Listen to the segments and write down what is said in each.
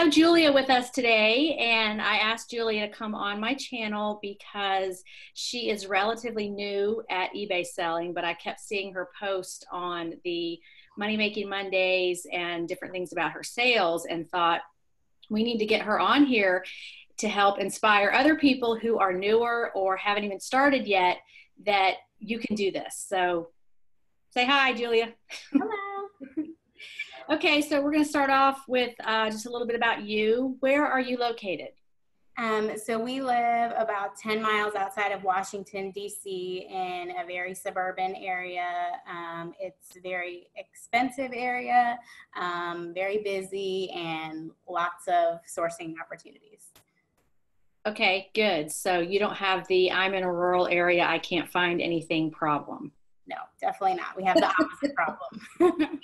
have Julia with us today, and I asked Julia to come on my channel because she is relatively new at eBay selling, but I kept seeing her post on the Money Making Mondays and different things about her sales and thought we need to get her on here to help inspire other people who are newer or haven't even started yet that you can do this. So say hi, Julia. Hello. Okay, so we're going to start off with just a little bit about you. Where are you located? So we live about 10 miles outside of Washington, D.C. in a very suburban area. It's a very expensive area, very busy, and lots of sourcing opportunities. Okay, good. So you don't have the I'm in a rural area, I can't find anything problem. No, definitely not. We have the opposite problem.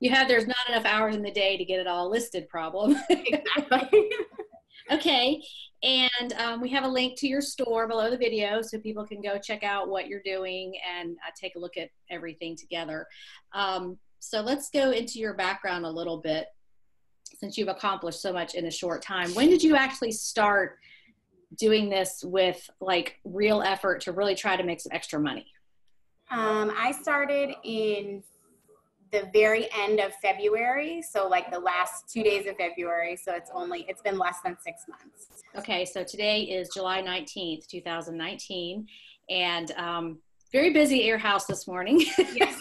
You have there's not enough hours in the day to get it all listed problem. Exactly. Okay, and we have a link to your store below the video so people can go check out what you're doing and take a look at everything together. So let's go into your background a little bit since you've accomplished so much in a short time. When did you actually start doing this with like real effort to really try to make some extra money? I started in the very end of February, so like the last 2 days of February, so it's been less than 6 months. Okay, so today is July 19th, 2019, and very busy at your house this morning. Yes.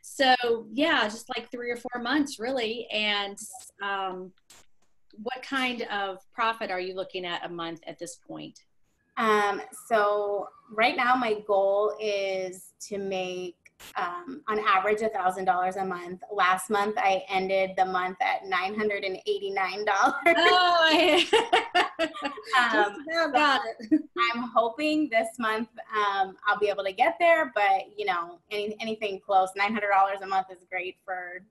So yeah, just like 3 or 4 months really. And what kind of profit are you looking at a month at this point? So right now my goal is to make on average $1,000 a month. Last month I ended the month at $989. Oh, just about got it. I'm hoping this month I'll be able to get there, but you know, anything close. $900 a month is great for,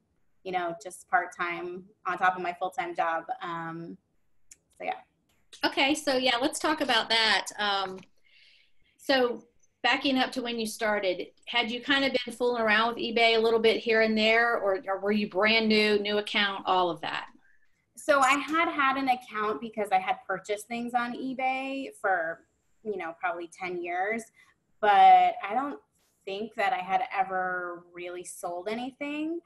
you know, just part-time on top of my full-time job. So yeah. Okay, so yeah, let's talk about that. So backing up to when you started, had you kind of been fooling around with eBay a little bit here and there, or were you brand new account, all of that? So I had an account because I had purchased things on eBay for, you know, probably 10 years, but I don't think that I had ever really sold anything.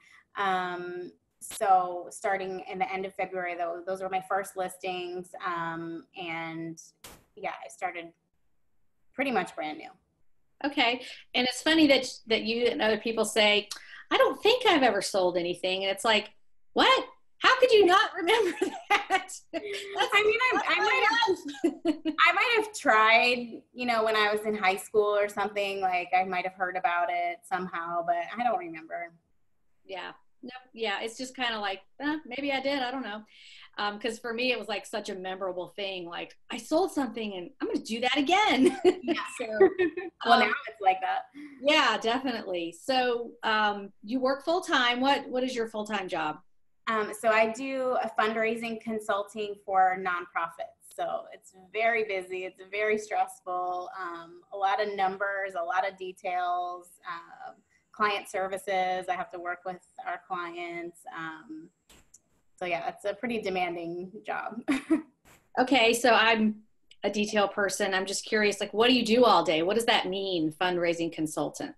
So starting in the end of February, those were my first listings. And yeah, I started pretty much brand new. Okay. And it's funny that you and other people say, I don't think I've ever sold anything. And it's like, what? How could you not remember that? I might have tried, you know, when I was in high school or something, like I might have heard about it somehow, but I don't remember. Yeah. No, yeah, it's just kind of like, maybe I did. I don't know. Because for me, it was like such a memorable thing. Like, I sold something and I'm going to do that again. Yeah. So, well, now it's like that. Yeah, definitely. So you work full time. What is your full-time job? So I do a fundraising consulting for nonprofits. So it's very busy. It's very stressful. A lot of numbers, a lot of details. Client services. I have to work with our clients. So yeah, it's a pretty demanding job. Okay, so I'm a detail person. I'm just curious, like, what do you do all day? What does that mean, fundraising consultant?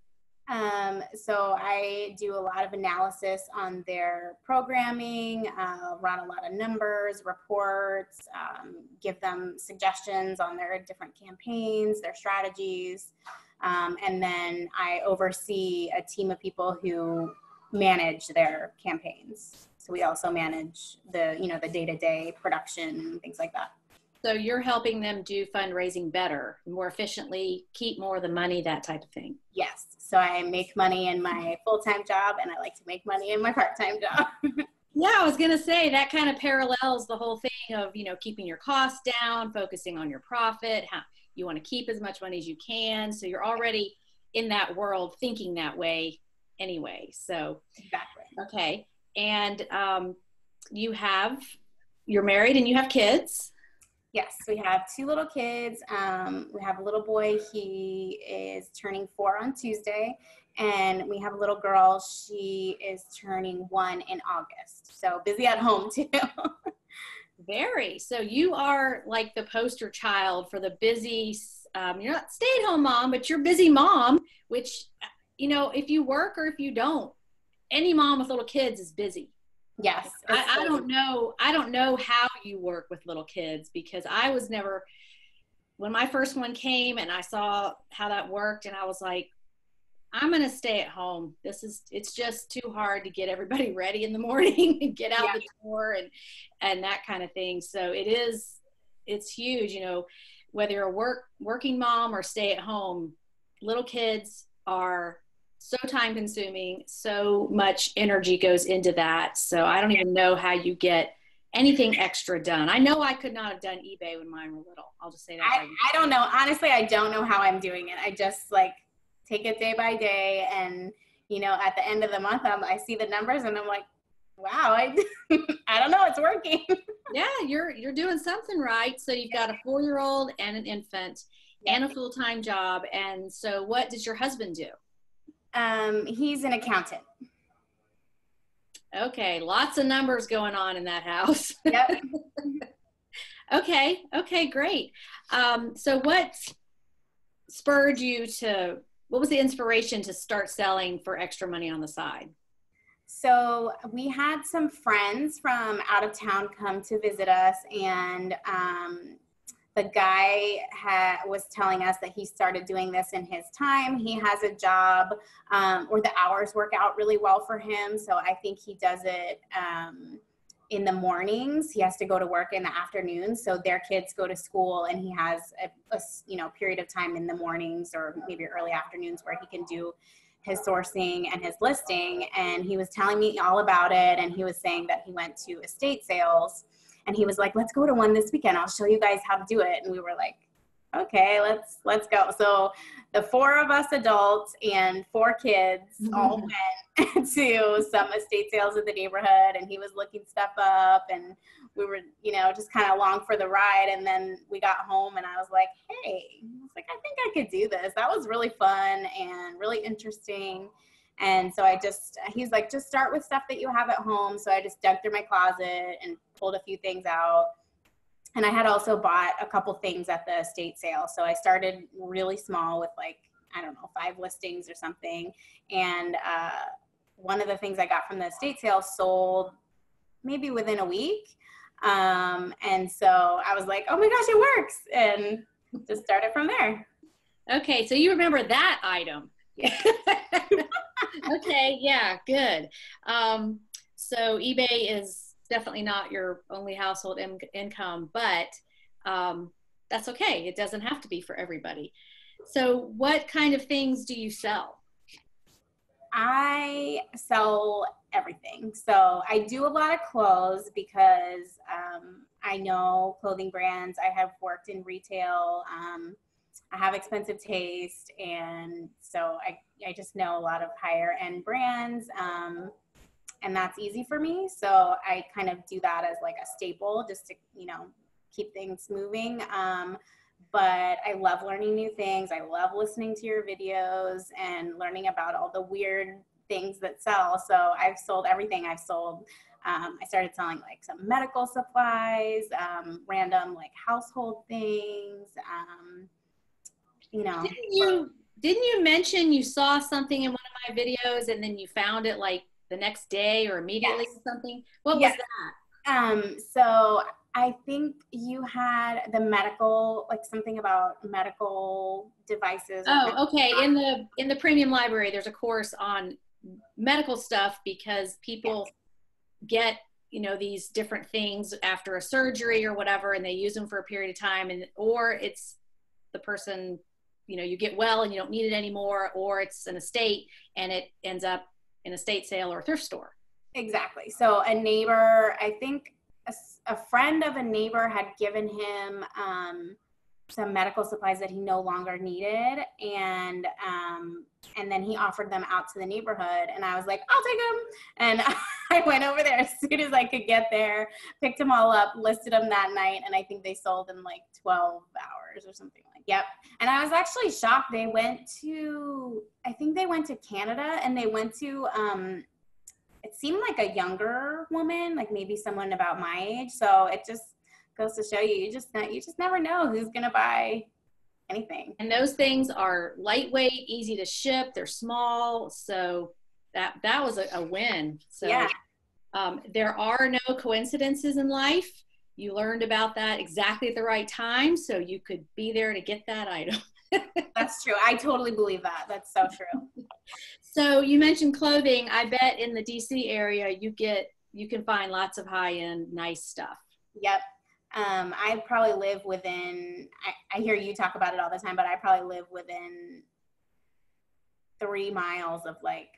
So I do a lot of analysis on their programming, run a lot of numbers, reports, give them suggestions on their different campaigns, their strategies. And then I oversee a team of people who manage their campaigns. So we also manage the, you know, the day-to-day production and things like that. So you're helping them do fundraising better, more efficiently, keep more of the money, that type of thing. Yes. So I make money in my full-time job and I like to make money in my part-time job. Yeah, I was going to say that kind of parallels the whole thing of, you know, keeping your costs down, focusing on your profit, how you want to keep as much money as you can. So you're already in that world thinking that way anyway. So, exactly. Okay. And you're married and you have kids. Yes, we have 2 little kids. We have a little boy, he is turning 4 on Tuesday, and we have a little girl, she is turning 1 in August. So busy at home too. Very. So you are like the poster child for the busy, you're not stay-at-home mom, but you're busy mom, which, if you work or if you don't, any mom with little kids is busy. Yes. I don't know how you work with little kids, because I was never, when my first one came and I saw how that worked, and I was like, I'm going to stay at home. It's just too hard to get everybody ready in the morning and get out the door and that kind of thing. So it's huge, whether you're a working mom or stay at home, little kids are so time consuming, so much energy goes into that. So I don't even know how you get anything extra done. I know I could not have done eBay when mine were little. I'll just say that. I don't know. Honestly, I don't know how I'm doing it. I just take it day by day. And, at the end of the month, I see the numbers and I'm like, wow, I don't know. It's working. Yeah, you're doing something right. So you've got a 4-year-old and an infant and a full-time job. And so what does your husband do? He's an accountant. Okay, lots of numbers going on in that house. Yep. Okay, great. So what spurred you what was the inspiration to start selling for extra money on the side? So we had some friends from out of town come to visit us, and the guy was telling us that he started doing this in his time. He has a job where the hours work out really well for him. So I think he does it in the mornings. He has to go to work in the afternoons. So their kids go to school, and he has a period of time in the mornings or maybe early afternoons where he can do his sourcing and his listing. And he was telling me all about it. And he was saying that he went to estate sales. And he was like, let's go to one this weekend. I'll show you guys how to do it. And we were like, okay, let's go. So the 4 of us adults and 4 kids all went to some estate sales in the neighborhood, and he was looking stuff up, and we were, just kind of along for the ride. And then we got home and I was like, hey, I think I could do this. That was really fun and really interesting. And so he's like, just start with stuff that you have at home. So I just dug through my closet and pulled a few things out. And I had also bought a couple things at the estate sale. So I started really small with 5 listings or something. And one of the things I got from the estate sale sold maybe within a week. And so I was like, oh my gosh, it works. And just started from there. Okay. So you remember that item. Okay. Yeah. Good. So eBay is definitely not your only household income, but that's okay. It doesn't have to be for everybody. So what kind of things do you sell? I sell everything. So I do a lot of clothes because I know clothing brands. I have worked in retail. I have expensive taste. And so I just know a lot of higher end brands. And that's easy for me. So I kind of do that as like a staple just to, keep things moving. But I love learning new things. I love listening to your videos and learning about all the weird things that sell. So I've sold everything. I've sold, I started selling like some medical supplies, random like household things, Didn't you mention you saw something in one of my videos and then you found it like the next day or immediately or something? What was that? So I think you had the medical, like something about medical devices. Oh, okay. In the premium library, there's a course on medical stuff because people get, these different things after a surgery or whatever, and they use them for a period of time, or it's the person, you get well and you don't need it anymore, or it's an estate and it ends up in a estate sale or a thrift store. Exactly. So a neighbor, I think a friend of a neighbor had given him some medical supplies that he no longer needed. And And then he offered them out to the neighborhood, and I was like, I'll take them. And I went over there as soon as I could get there, picked them all up, listed them that night, and I think they sold in like 12 hours or something like that. Yep. And I was actually shocked. They went to, I think they went to Canada, and they went to, it seemed like a younger woman, like maybe someone about my age. So it just goes to show you, you just never know who's going to buy anything. And those things are lightweight, easy to ship. They're small. So that was a win. So yeah. There are no coincidences in life. You learned about that exactly at the right time, so you could be there to get that item. That's true. I totally believe that. That's so true. So you mentioned clothing. I bet in the DC area you can find lots of high-end, nice stuff. Yep. I probably live within, I hear you talk about it all the time, but I probably live within 3 miles of like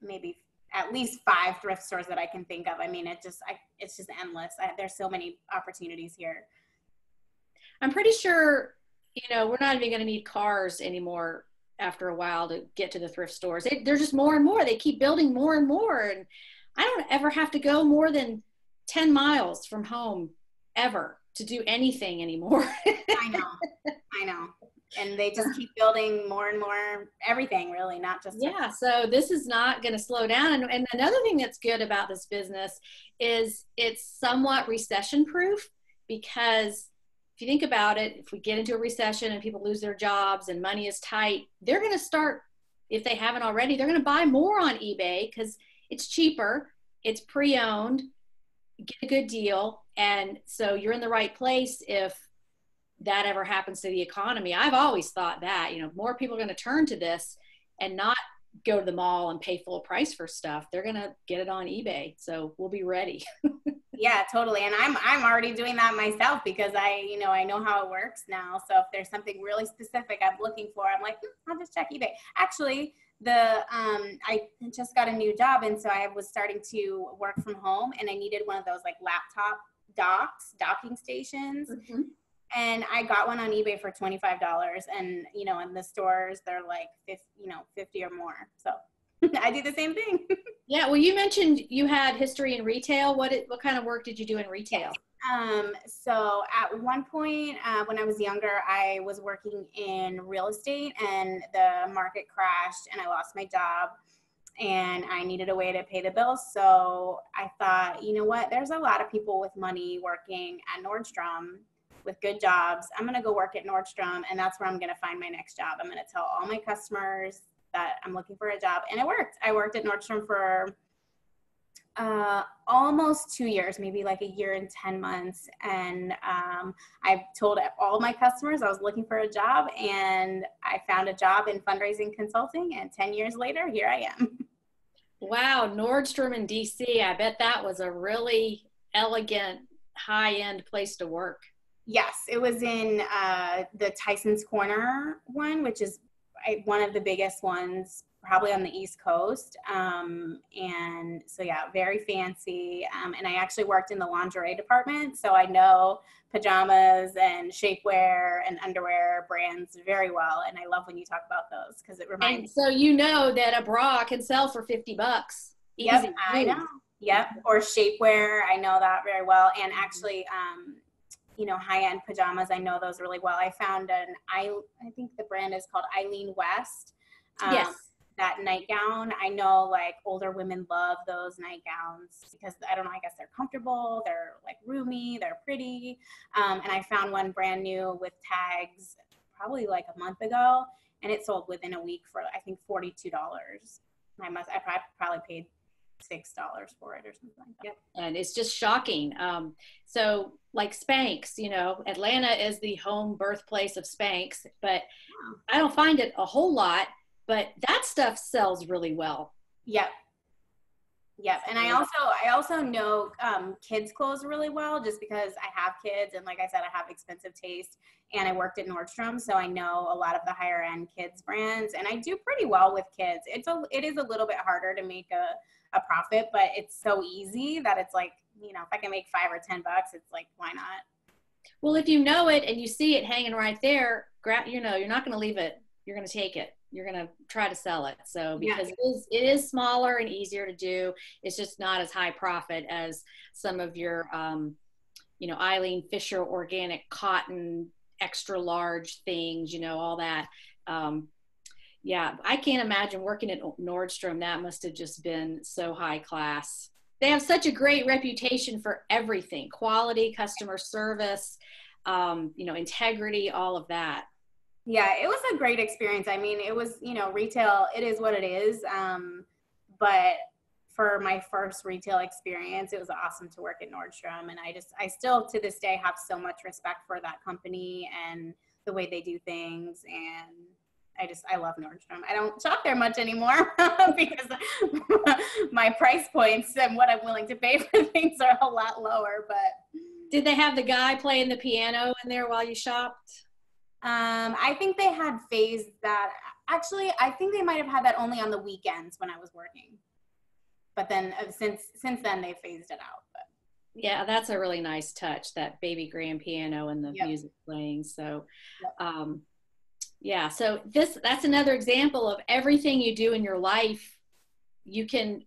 maybe at least 5 thrift stores that I can think of. I mean, it's just endless. There's so many opportunities here. I'm pretty sure, we're not even going to need cars anymore after a while to get to the thrift stores. They're just more and more. They keep building more and more. And I don't ever have to go more than 10 miles from home ever to do anything anymore. I know. And they just keep building more and more everything, really, not just. Yeah. So this is not going to slow down. And another thing that's good about this business is it's somewhat recession proof, because if you think about it, if we get into a recession and people lose their jobs and money is tight, they're going to start, if they haven't already, they're going to buy more on eBay because it's cheaper, it's pre-owned, get a good deal. And so you're in the right place if that ever happens to the economy. I've always thought that, more people are going to turn to this and not go to the mall and pay full price for stuff. They're going to get it on eBay. So we'll be ready. Yeah, totally. And I'm already doing that myself because I know how it works now. So if there's something really specific I'm looking for, I'm like, I'll just check eBay. Actually, I just got a new job, and so I was starting to work from home, and I needed one of those like laptop docking stations. Mm-hmm. And I got one on eBay for $25, and in the stores they're like 50 or more. So I do the same thing. Yeah. Well, you mentioned you had history in retail. What kind of work did you do in retail? So at one point when I was younger, I was working in real estate, and the market crashed and I lost my job, and I needed a way to pay the bills. So I thought, you know what, there's a lot of people with money working at Nordstrom with good jobs. I'm going to go work at Nordstrom, and that's where I'm going to find my next job. I'm going to tell all my customers that I'm looking for a job. And it worked. I worked at Nordstrom for almost 2 years, maybe like 1 year and 10 months. And I told all my customers I was looking for a job, and I found a job in fundraising consulting. And 10 years later, here I am. Wow. Nordstrom in DC. I bet that was a really elegant, high-end place to work. Yes, it was in the Tyson's Corner one, which is one of the biggest ones probably on the East Coast. And so, yeah, very fancy. And I actually worked in the lingerie department, so I know pajamas and shapewear and underwear brands very well. And I love when you talk about those because it reminds me. So that a bra can sell for $50. Easy. Yep, I know. Yep, or shapewear, I know that very well. And actually, high-end pajamas, I know those really well. I found I think the brand is called Eileen West. Yes. That nightgown, I know like older women love those nightgowns because I don't know, I guess they're comfortable, they're like roomy, they're pretty. And I found one brand new with tags probably like a month ago, and it sold within a week for I think $42. I probably paid $6 for it or something like that. Yep. And it's just shocking. So like Spanx, Atlanta is the home birthplace of Spanx, but I don't find it a whole lot, but that stuff sells really well. Yep. And I also know kids clothes really well just because I have kids, and like I said, I have expensive taste, and I worked at Nordstrom, so I know a lot of the higher end kids brands, and I do pretty well with kids. It is a little bit harder to make a profit, but it's so easy that it's like, if I can make $5 or $10, it's like, why not? Well, if you know it and you see it hanging right there, you're not going to leave it. You're going to take it. try to sell it. So Yeah. because it is smaller and easier to do, it's just not as high profit as some of your Eileen Fisher organic cotton extra large things, all that. Yeah, I can't imagine working at Nordstrom. That must have just been so high class. They have such a great reputation for everything: quality, customer service, integrity, all of that. Yeah, it was a great experience. I mean, it was, retail, it is what it is. But for my first retail experience, it was awesome to work at Nordstrom. And I still to this day have so much respect for that company and the way they do things. And I love Nordstrom. I don't shop there much anymore because my price points and what I'm willing to pay for things are a lot lower. But did they have the guy playing the piano in there while you shopped? I think they had phased that. Actually, I think they might have had that only on the weekends when I was working. But then since then they phased it out. But yeah, that's a really nice touch, that baby grand piano and the music playing. So, yeah, so that's another example of everything you do in your life, you can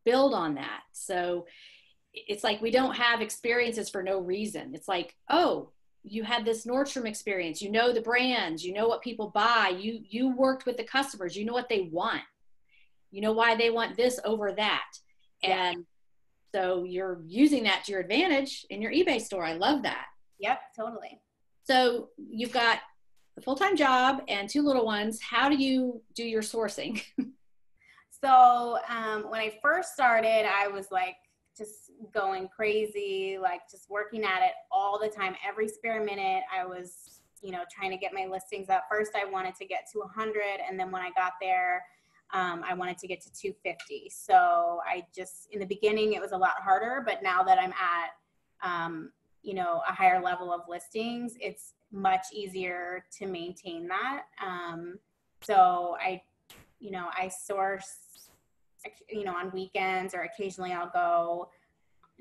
build on that. So it's like we don't have experiences for no reason. It's like, oh, you had this Nordstrom experience, the brands, what people buy, you worked with the customers, what they want, why they want this over that. And so you're using that to your advantage in your eBay store. I love that. Yep, totally. So you've got a full-time job and 2 little ones. How do you do your sourcing? So when I first started, I was like just going crazy, like just working at it all the time. Every spare minute I was, trying to get my listings up. First, I wanted to get to 100. And then when I got there, I wanted to get to 250. So in the beginning, it was a lot harder, but now that I'm at, a higher level of listings, it's much easier to maintain that. So I source, on weekends, or occasionally I'll go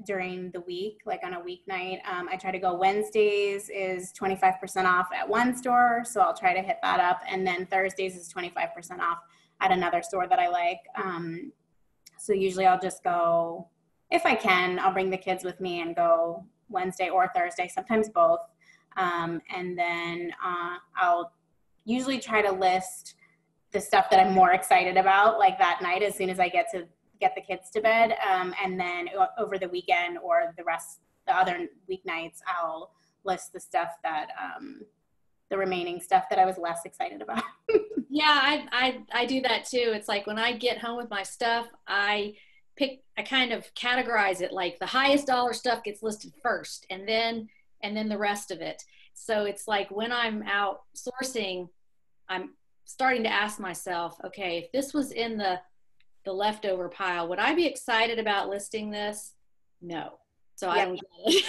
during the week, like on a weeknight. I try to go Wednesdays is 25% off at one store. So I'll try to hit that up. And then Thursdays is 25% off at another store that I like. So usually I'll just go, if I can, I'll bring the kids with me and go Wednesday or Thursday, sometimes both. And then I'll usually try to list the stuff that I'm more excited about, like that night, as soon as I get the kids to bed. And then over the weekend or the other weeknights, I'll list the stuff that, the remaining stuff that I was less excited about. Yeah, I do that too. It's like when I get home with my stuff, I kind of categorize it, like the highest dollar stuff gets listed first, and then the rest of it. So it's like when I'm out sourcing, I'm starting to ask myself, okay, if this was in the leftover pile, would I be excited about listing this? No. So I don't get it.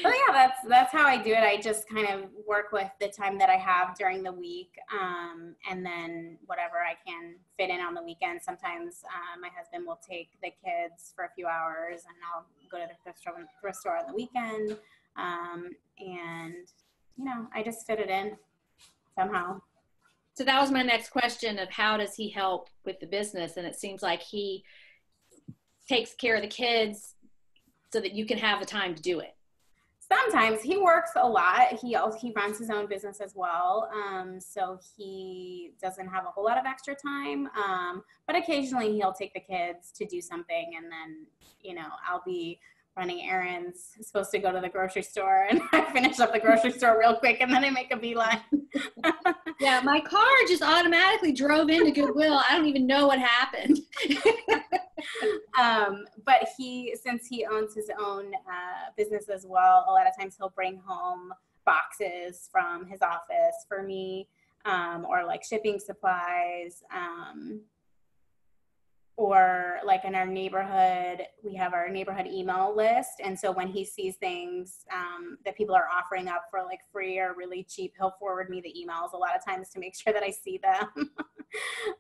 Well, yeah, that's how I do it. I just kind of work with the time that I have during the week, and then whatever I can fit in on the weekend. Sometimes my husband will take the kids for a few hours, and I'll go to the thrift store on the weekend, and I just fit it in somehow. So that was my next question of how does he help with the business? And it seems like he takes care of the kids so that you can have the time to do it. Sometimes he works a lot. He runs his own business as well. So he doesn't have a whole lot of extra time. But occasionally he'll take the kids to do something, and then, I'll be running errands. I'm supposed to go to the grocery store, and I finish up the grocery store real quick, and then I make a beeline. Yeah, my car just automatically drove into Goodwill. I don't even know what happened. But since he owns his own business as well, a lot of times he'll bring home boxes from his office for me, or like shipping supplies, or like in our neighborhood, we have our neighborhood email list. And so when he sees things that people are offering up for like free or really cheap, he'll forward me the emails a lot of times to make sure that I see them.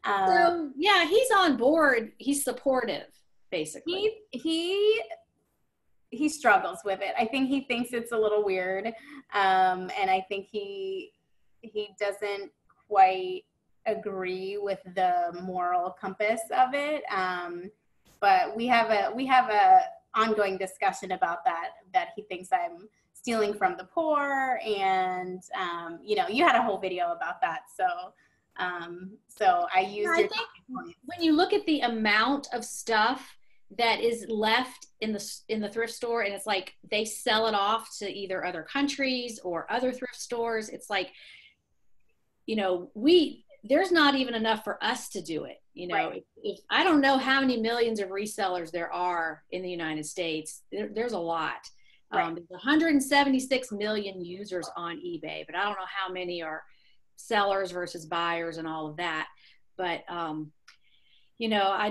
So yeah, he's on board. He's supportive, basically. He struggles with it. I think he thinks it's a little weird. And I think he doesn't quite agree with the moral compass of it. But we have a ongoing discussion about that he thinks I'm stealing from the poor, and you know, you had a whole video about that. So I used I think when you look at the amount of stuff that is left in the thrift store, and it's like they sell it off to either other countries or other thrift stores, it's like, you know, there's not even enough for us to do it. You know, right. if I don't know how many millions of resellers there are in the United States, there's a lot. Right. There's 176 million users on eBay, but I don't know how many are sellers versus buyers and all of that. But, you know, I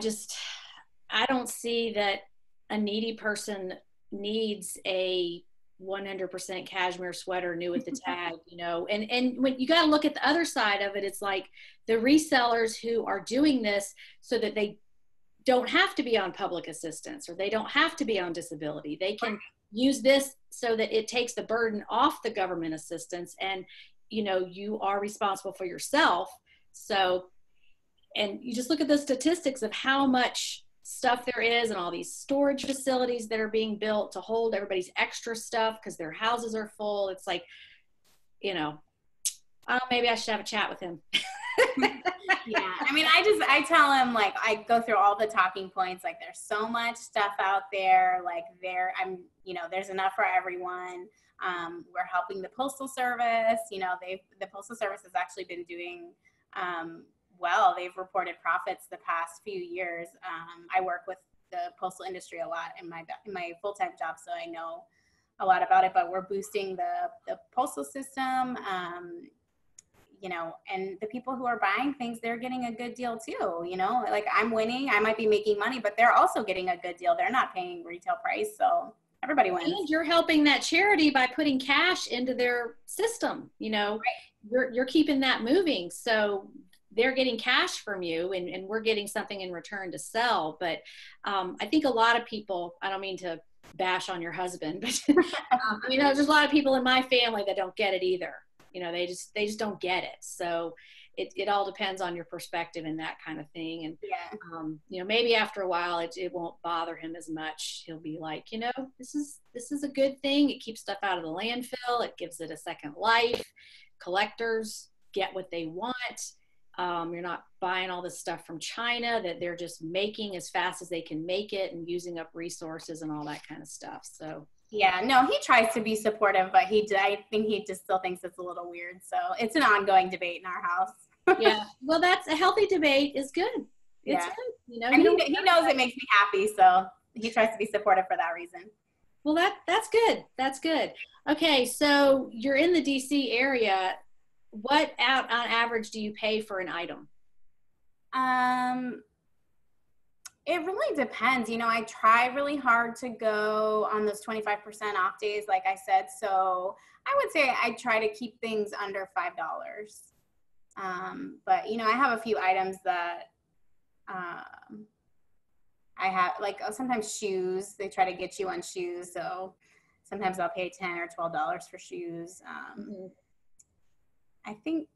don't see that a needy person needs a 100% cashmere sweater new with the tag, you know, and when you got to look at the other side of it, it's like the resellers who are doing this so that they don't have to be on public assistance, or they don't have to be on disability. They can use this so that it takes the burden off the government assistance, and, you know, you are responsible for yourself. So, and you just look at the statistics of how much stuff there is and all these storage facilities that are being built to hold everybody's extra stuff because their houses are full. It's like, you know, maybe I should have a chat with him. Yeah, I mean, I tell him, like, I go through all the talking points, like, there's so much stuff out there, like, you know, there's enough for everyone. We're helping the Postal Service, you know, the Postal Service has actually been doing well. They've reported profits the past few years. I work with the postal industry a lot in my full-time job, so I know a lot about it, but we're boosting the postal system. You know, and the people who are buying things, they're getting a good deal too. You know, like, I'm winning, I might be making money, but they're also getting a good deal. They're not paying retail price, so everybody wins. And you're helping that charity by putting cash into their system. You know, right. You're keeping that moving, so they're getting cash from you, and we're getting something in return to sell. But I think a lot of people, I don't mean to bash on your husband, but I mean, there's a lot of people in my family that don't get it either. You know, they just don't get it. So it all depends on your perspective and that kind of thing. And, yeah. You know, maybe after a while it won't bother him as much. He'll be like, you know, this is a good thing. It keeps stuff out of the landfill. It gives it a second life. Collectors get what they want. You're not buying all this stuff from China that they're just making as fast as they can make it and using up resources and all that kind of stuff. So yeah, no, he tries to be supportive, but I think he just still thinks it's a little weird. So it's an ongoing debate in our house. Yeah, well, that's a healthy debate. Is good. It's good. You know, and he knows it makes me happy, so he tries to be supportive for that reason. Well, that's good. That's good. Okay, so you're in the DC area. What on average do you pay for an item? It really depends. You know, I try really hard to go on those 25% off days, like I said. So I would say I try to keep things under $5. But, you know, I have a few items that I have, like, sometimes shoes. They try to get you on shoes. So sometimes I'll pay $10 or $12 for shoes. I think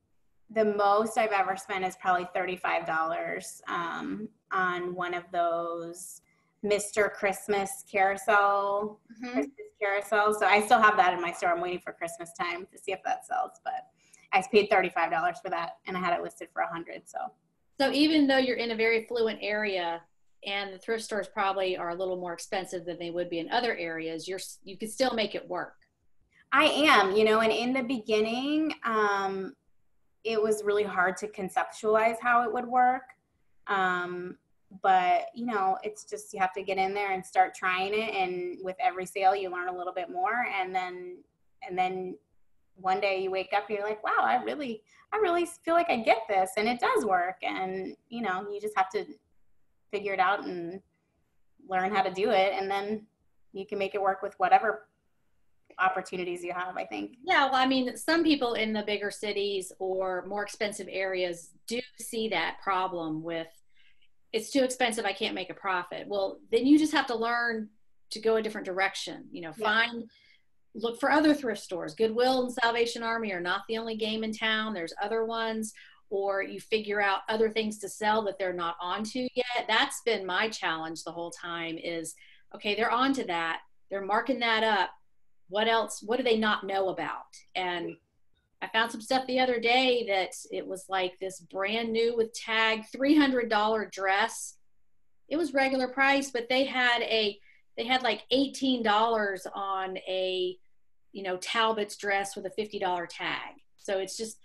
the most I've ever spent is probably $35 on one of those Mr. Christmas carousel, Christmas carousel. So I still have that in my store. I'm waiting for Christmas time to see if that sells, but I paid $35 for that, and I had it listed for $100. So even though you're in a very affluent area, and the thrift stores probably are a little more expensive than they would be in other areas, you can still make it work. I am, you know, and in the beginning, it was really hard to conceptualize how it would work. But, you know, it's just, you have to get in there and start trying it. And with every sale, you learn a little bit more. And then one day you wake up and you're like, wow, I really feel like I get this, and it does work. And, you know, you just have to figure it out and learn how to do it. And then you can make it work with whatever opportunities you have, I think. Yeah, well, I mean, some people in the bigger cities or more expensive areas do see that problem with, it's too expensive, I can't make a profit. Well, then you just have to learn to go a different direction. You know, look for other thrift stores. Goodwill and Salvation Army are not the only game in town. There's other ones. or you figure out other things to sell that they're not onto yet. That's been my challenge the whole time is, okay, they're onto that. They're marking that up. What else? What do they not know about? And I found some stuff the other day that it was like this brand new with tag $300 dress. It was regular price, but they had like $18 on a, Talbot's dress with a $50 tag. So it's just,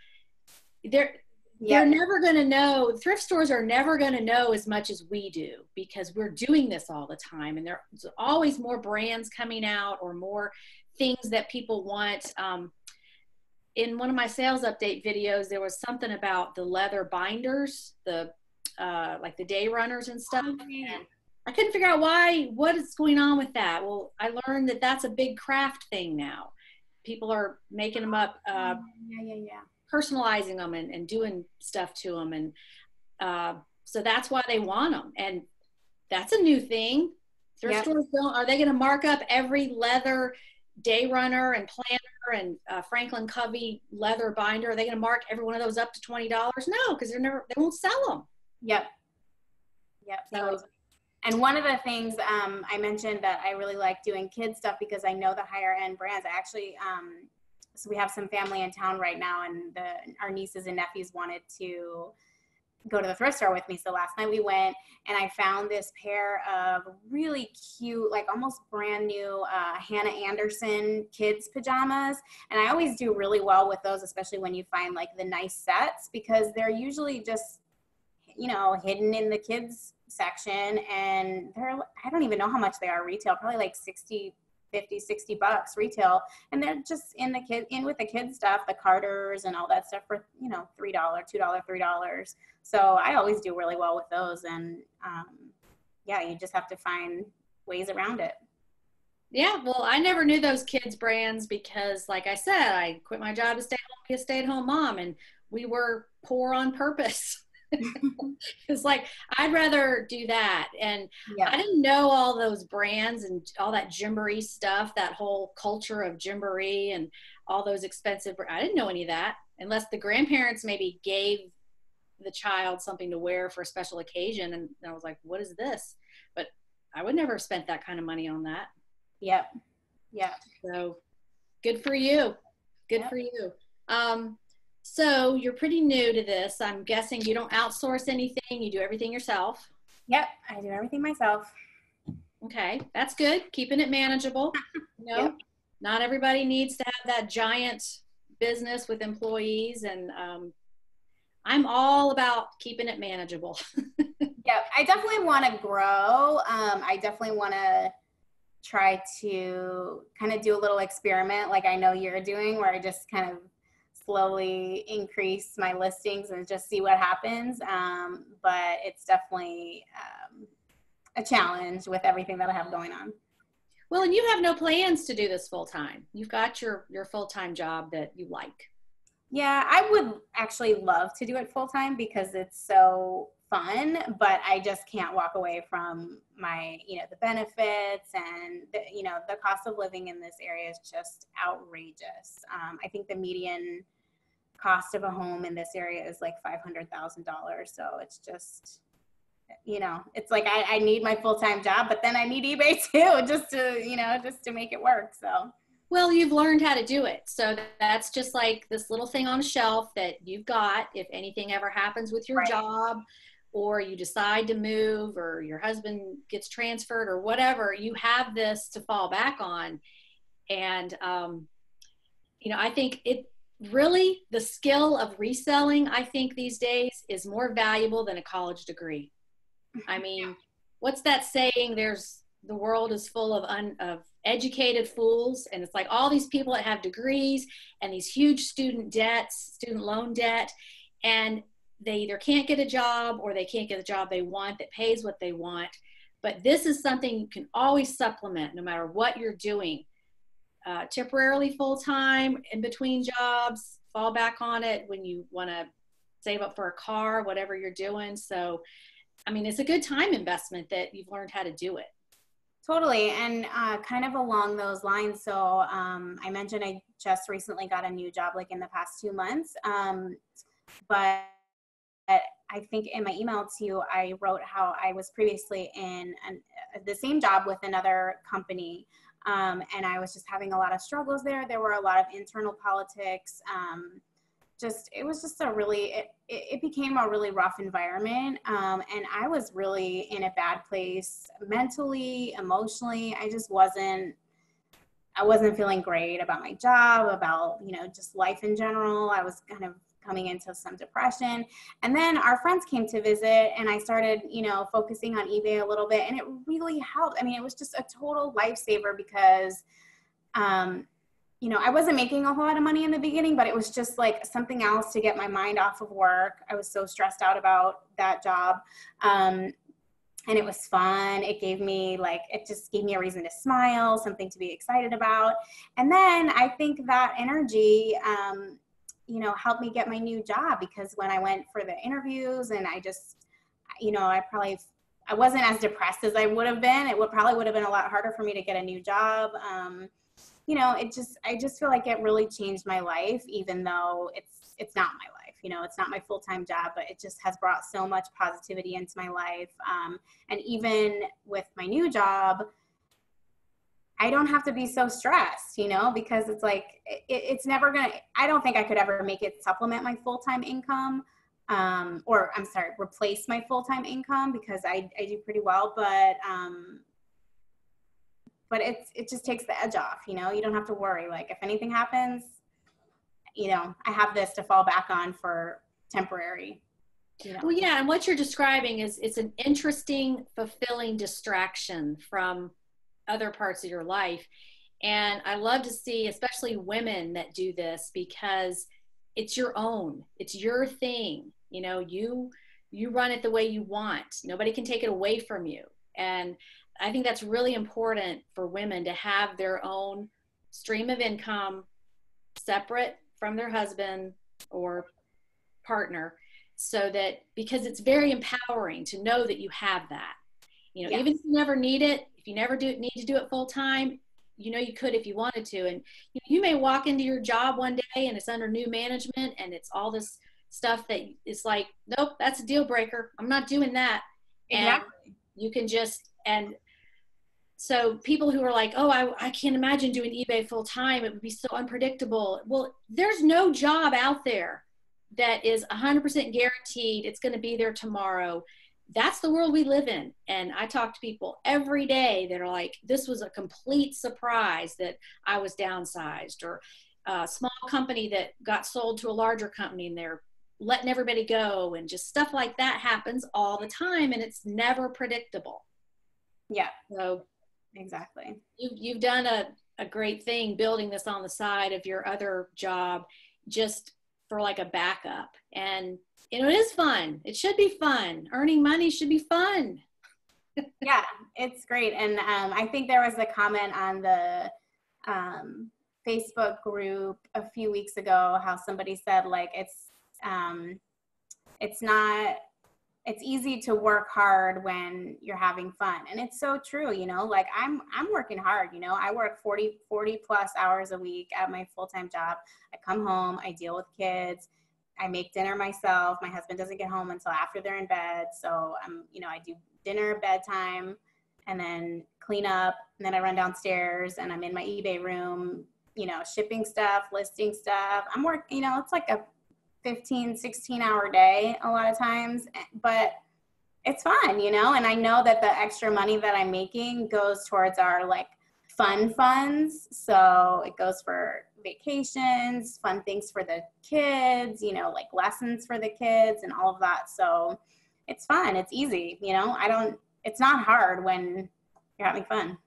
they're never going to know. Thrift stores are never going to know as much as we do because we're doing this all the time. And there's always more brands coming out or more things that people want. In one of my sales update videos, there was something about the leather binders, like the day runners and stuff. Oh, and I couldn't figure out what is going on with that. Well, I learned that that's a big craft thing now. People are making them up, personalizing them and doing stuff to them. And so that's why they want them. And that's a new thing. Thrift stores are they going to mark up every leather day runner and planner and Franklin Covey leather binder? Are they going to mark every one of those up to $20? No, because they won't sell them. Yep. So, and one of the things I mentioned that I really like doing kids stuff because I know the higher end brands. I actually, so we have some family in town right now, and our nieces and nephews wanted to go to the thrift store with me. So last night we went and I found this pair of really cute, like almost brand new Hannah Anderson kids pajamas. And I always do really well with those, especially when you find like the nice sets, because they're usually just, hidden in the kids section. And I don't even know how much they are retail, probably like $60 retail, and they're just in with the kids stuff, the Carters and all that stuff for $3, $2, $3. So I always do really well with those, and you just have to find ways around it. Yeah, well, I never knew those kids brands because, like I said, I quit my job to be a stay-at-home mom, and we were poor on purpose. It's like I'd rather do that. And I didn't know all those brands and all that gymboree stuff, that whole culture of gymboree and all those expensive. I didn't know any of that unless the grandparents maybe gave the child something to wear for a special occasion. And I was like, what is this? But I would never have spent that kind of money on that. Yep. So good for you. Good for you. So you're pretty new to this. I'm guessing you don't outsource anything. You do everything yourself. Yep, I do everything myself. Okay, that's good. Keeping it manageable. Not everybody needs to have that giant business with employees, and I'm all about keeping it manageable. Yeah, I definitely want to grow. I definitely want to try to kind of do a little experiment like I know you're doing, where I just kind of slowly increase my listings and just see what happens. But it's definitely a challenge with everything that I have going on. Well, and you have no plans to do this full time. You've got your full-time job that you like. Yeah, I would actually love to do it full time because it's so fun, but I just can't walk away from my, the benefits and the cost of living in this area is just outrageous. I think the median cost of a home in this area is like $500,000. So it's just, it's like I need my full-time job, but then I need eBay too, just to make it work. So. Well, you've learned how to do it. So that's just like this little thing on a shelf that you've got. If anything ever happens with your job, or you decide to move, or your husband gets transferred or whatever, you have this to fall back on. And, I think really the skill of reselling, I think these days is more valuable than a college degree. I mean, what's that saying? The world is full of educated fools, and it's like all these people that have degrees and these huge student loan debt, and they either can't get a job or they can't get a job they want that pays what they want. But this is something you can always supplement no matter what you're doing. Temporarily full-time, in between jobs, fall back on it when you want to save up for a car, whatever you're doing. So, I mean, it's a good time investment that you've learned how to do it. Totally. And kind of along those lines. So I mentioned I just recently got a new job like in the past 2 months. But I think in my email to you, I wrote how I was previously in the same job with another company. And I was just having a lot of struggles there. There were a lot of internal politics. It was just it became a really rough environment. And I was really in a bad place mentally, emotionally. I wasn't feeling great about my job, about, just life in general. I was kind of coming into some depression. And then our friends came to visit and I started, focusing on eBay a little bit, and it really helped. I mean, it was just a total lifesaver because, I wasn't making a whole lot of money in the beginning, but it was just like something else to get my mind off of work. I was so stressed out about that job. And it was fun. It just gave me a reason to smile, something to be excited about. And then I think that energy, helped me get my new job, because when I went for the interviews and I just, I wasn't as depressed as I would have been. Probably would have been a lot harder for me to get a new job. I just feel like it really changed my life, even though it's not my life. It's not my full-time job, but it just has brought so much positivity into my life. And even with my new job, I don't have to be so stressed, because it's like, it's never I don't think I could ever make it supplement my full-time income, replace my full-time income, because I do pretty well, but it just takes the edge off, you don't have to worry. Like if anything happens, I have this to fall back on for temporary, Well, yeah. And what you're describing is it's an interesting, fulfilling distraction from other parts of your life. And I love to see, especially women that do this, because it's your own, it's your thing. You run it the way you want. Nobody can take it away from you. And I think that's really important for women to have their own stream of income separate from their husband or partner, so that, because it's very empowering to know that you have that, yes. Even if you never need it, if you never need to do it full time, you could if you wanted to. And you may walk into your job one day and it's under new management and it's all this stuff that is like, nope, that's a deal breaker. I'm not doing that. Exactly. And you can and so people who are like, oh, I can't imagine doing eBay full time. It would be so unpredictable. Well, there's no job out there that is 100% guaranteed it's going to be there tomorrow. That's the world we live in. And I talk to people every day that are like, this was a complete surprise that I was downsized, or a small company that got sold to a larger company and they're letting everybody go, and just stuff like that happens all the time, and it's never predictable. Yeah. So exactly. You've done a great thing building this on the side of your other job, just for like a backup. And it is fun. It should be fun. Earning money should be fun. Yeah, it's great. And I think there was a comment on the Facebook group a few weeks ago, how somebody said like, it's easy to work hard when you're having fun. And it's so true, like I'm working hard, I work 40 plus hours a week at my full-time job. I come home, I deal with kids, I make dinner myself. My husband doesn't get home until after they're in bed. So I do dinner, bedtime, and then clean up. And then I run downstairs and I'm in my eBay room, shipping stuff, listing stuff. I'm working, it's like a 15, 16-hour day a lot of times, but it's fun, and I know that the extra money that I'm making goes towards our like fun funds. So it goes for vacations, fun things for the kids, like lessons for the kids and all of that. So it's fun. It's easy. It's not hard when you're having fun.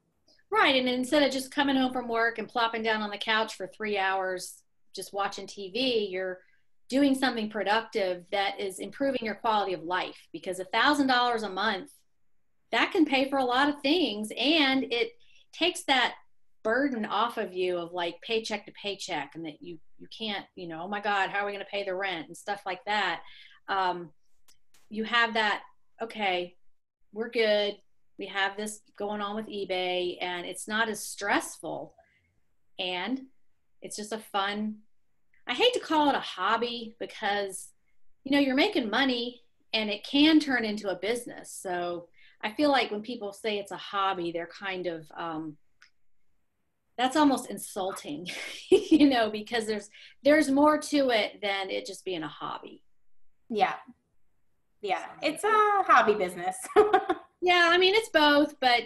Right. And instead of just coming home from work and plopping down on the couch for 3 hours, just watching TV, you're doing something productive that is improving your quality of life, because $1,000 a month, that can pay for a lot of things. And it takes that burden off of you of like paycheck to paycheck, and that you can't, oh my God, how are we going to pay the rent and stuff like that. You have that, okay, we're good. We have this going on with eBay, and it's not as stressful, and it's just a fun, I hate to call it a hobby, because you're making money and it can turn into a business. So I feel like when people say it's a hobby, they're kind of, that's almost insulting, you know, because there's more to it than it just being a hobby. Yeah. Yeah. It's a hobby business. Yeah. I mean, it's both, but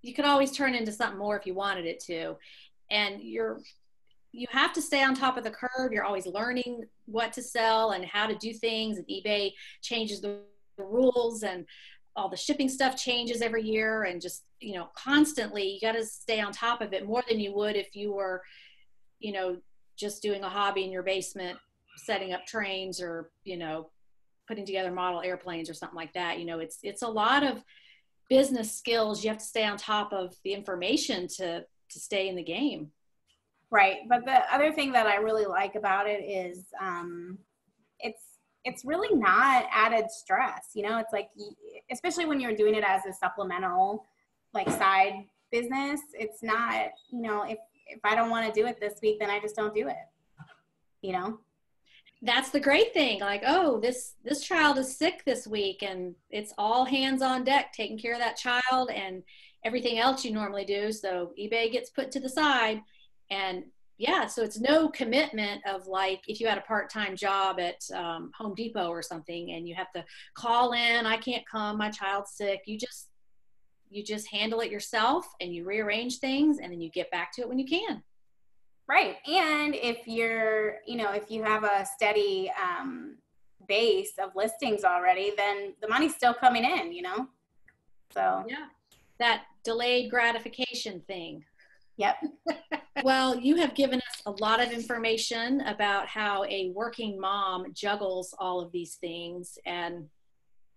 you could always turn into something more if you wanted it to. And you have to stay on top of the curve. You're always learning what to sell and how to do things. And eBay changes the rules, and all the shipping stuff changes every year, and just, you know, constantly you got to stay on top of it more than you would if you were, you know, just doing a hobby in your basement, setting up trains, or, you know, putting together model airplanes or something like that. You know, it's a lot of business skills. You have to stay on top of the information to stay in the game. Right. But the other thing that I really like about it is it's really not added stress. You know, it's like, especially when you're doing it as a supplemental, like, side business, it's not, you know, if I don't want to do it this week, then I just don't do it, you know? That's the great thing. Like, oh, this child is sick this week, and it's all hands on deck taking care of that child and everything else you normally do. So eBay gets put to the side. And yeah, so it's no commitment of, like, if you had a part-time job at Home Depot or something and you have to call in, I can't come, my child's sick. You just handle it yourself, and you rearrange things, and then you get back to it when you can. Right. And if you're, you know, if you have a steady base of listings already, then the money's still coming in, you know? So yeah, that delayed gratification thing. Yep. Well, you have given us a lot of information about how a working mom juggles all of these things. And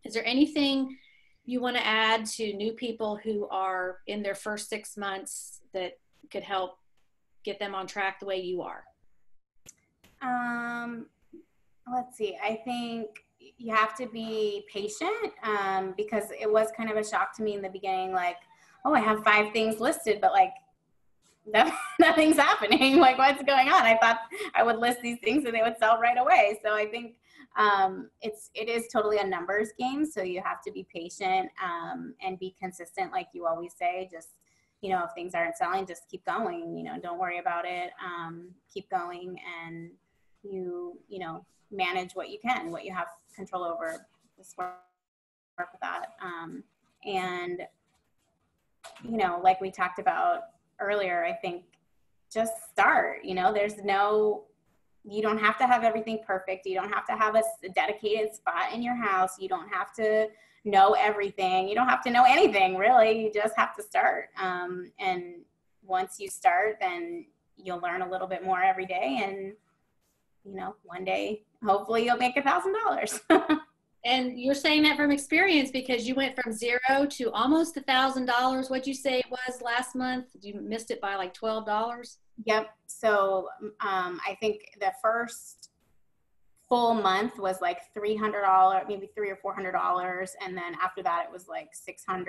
is there anything you want to add to new people who are in their first 6 months that could help get them on track the way you are? Let's see. I think you have to be patient, because it was kind of a shock to me in the beginning, like, oh, I have 5 things listed, but, like, nothing's happening. Like, what's going on? I thought I would list these things and they would sell right away. So I think it is totally a numbers game. So you have to be patient and be consistent, like you always say. Just, you know, if things aren't selling, just keep going. You know, don't worry about it. Keep going, and you know, manage what you can, what you have control over. Just work with that. And, you know, like we talked about earlier, I think just start. You know, you don't have to have everything perfect. You don't have to have a dedicated spot in your house. You don't have to know everything. You don't have to know anything, really. You just have to start. And once you start, then you'll learn a little bit more every day. And, you know, one day, hopefully you'll make $1,000. And you're saying that from experience, because you went from 0 to almost $1,000. What'd you say it was last month? You missed it by like $12? Yep. So I think the first full month was like $300, maybe $300 or $400. And then after that, it was like $600,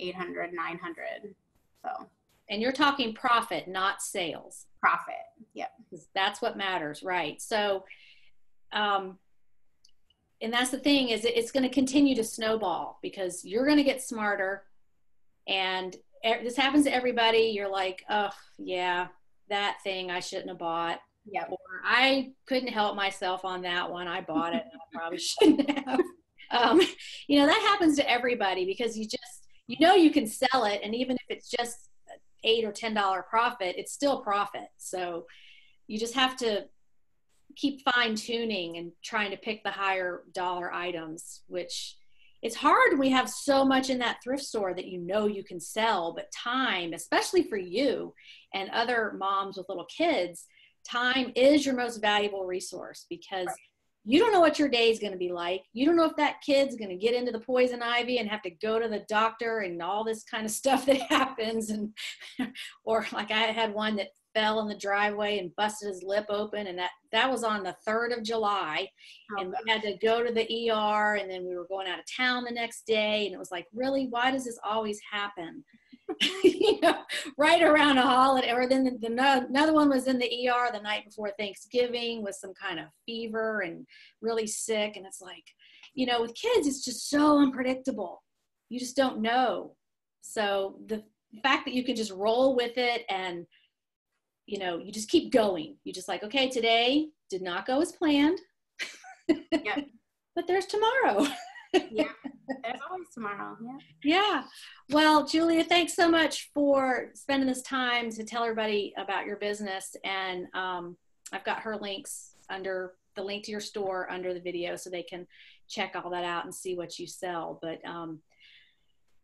$800, $900. So. And you're talking profit, not sales. Profit. Yep. That's what matters. Right. So, and that's the thing, is it's going to continue to snowball, because you're going to get smarter, and this happens to everybody. You're like, oh yeah, that thing I shouldn't have bought. Yep. Or I couldn't help myself on that one. I bought it and I probably shouldn't have. You know, that happens to everybody, because you know, you can sell it. And even if it's just $8 or $10 profit, it's still profit. So you just have to keep fine tuning and trying to pick the higher dollar items, which it's hard. We have so much in that thrift store that, you know, you can sell, but time, especially for you and other moms with little kids, time is your most valuable resource, because you don't know what your day is going to be like. You don't know if that kid's going to get into the poison ivy and have to go to the doctor and all this kind of stuff that happens. And, or like I had one that fell in the driveway and busted his lip open, and that was on the 3rd of July. And we had to go to the ER, and then we were going out of town the next day, and it was like, really, why does this always happen? You know, right around a holiday. Or then another one was in the ER the night before Thanksgiving with some kind of fever and really sick, and it's like, you know, with kids, it's just so unpredictable. You just don't know. So the fact that you can just roll with it and, you know, you just keep going. You just like, okay, today did not go as planned. Yeah. But there's tomorrow. Yeah. There's always tomorrow. Yeah. Yeah. Well, Julia, thanks so much for spending this time to tell everybody about your business. And I've got her links under the link to your store under the video so they can check all that out and see what you sell. But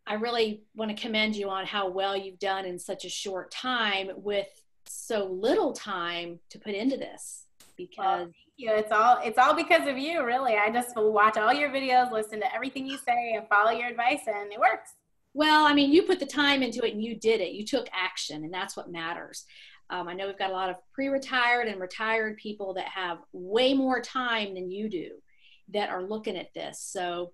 I really want to commend you on how well you've done in such a short time with so little time to put into this. Because well, thank you. It's all because of you, really. I just watch all your videos, listen to everything you say, and follow your advice, and it works. Well, I mean, you put the time into it and you did it. You took action, and that's what matters. I know we've got a lot of pre-retired and retired people that have way more time than you do that are looking at this. So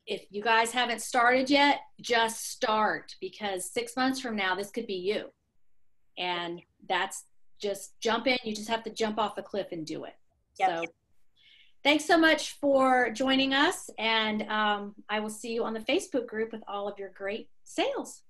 if you guys haven't started yet, just start, because 6 months from now, this could be you. And that's just jump in. You just have to jump off the cliff and do it. Yep. So thanks so much for joining us. And I will see you on the Facebook group with all of your great sales.